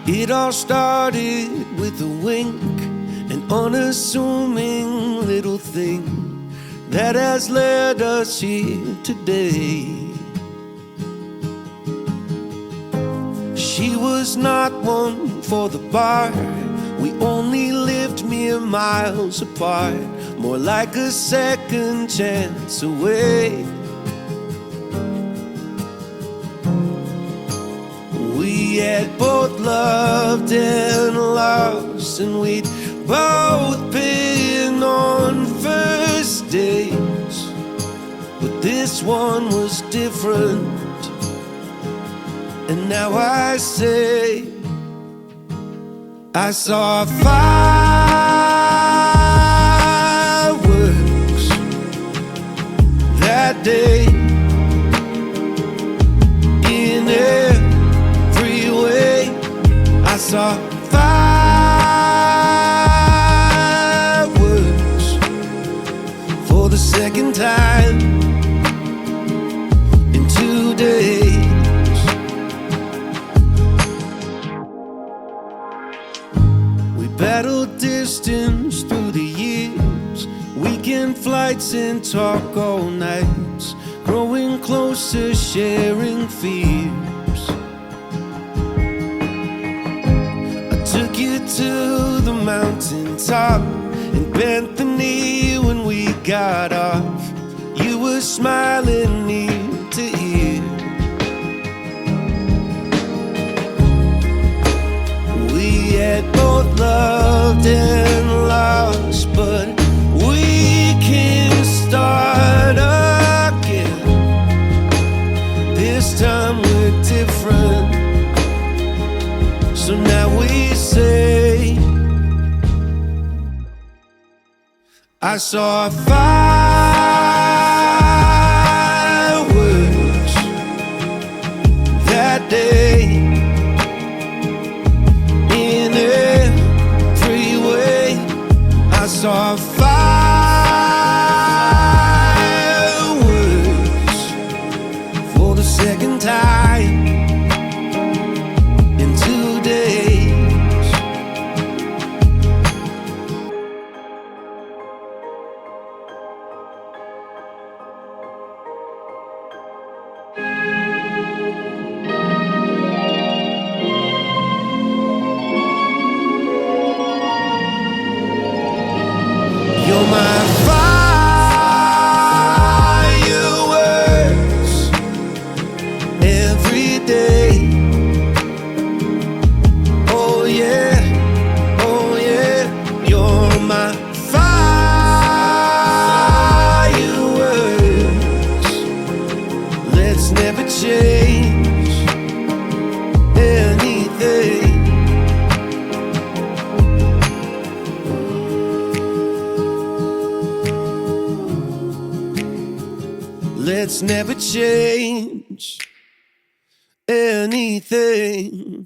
It all started with a wink, an unassuming little thing that has led us here today. She was not one for the bar. We only lived mere miles apart, more like a second chance away. We had both loved and lost, and we'd both been on first dates, but this one was different. And now I say, I saw fireworks that day in every way. I saw fireworks for the second time in 2 days. Battled distance through the years, weekend flights and talk all nights, growing closer, sharing fears. I took you to the mountaintop and bent the knee when we got off. You were smiling ear to ear. We had both loved and lost, but we can start again. This time we're different, so now we say, I saw fireworks that day in every way. I saw fireworks for the second time in 2 days. You're my fireworks every day. Oh yeah, oh yeah. You're my fireworks. Let's never change anything. Let's never change anything.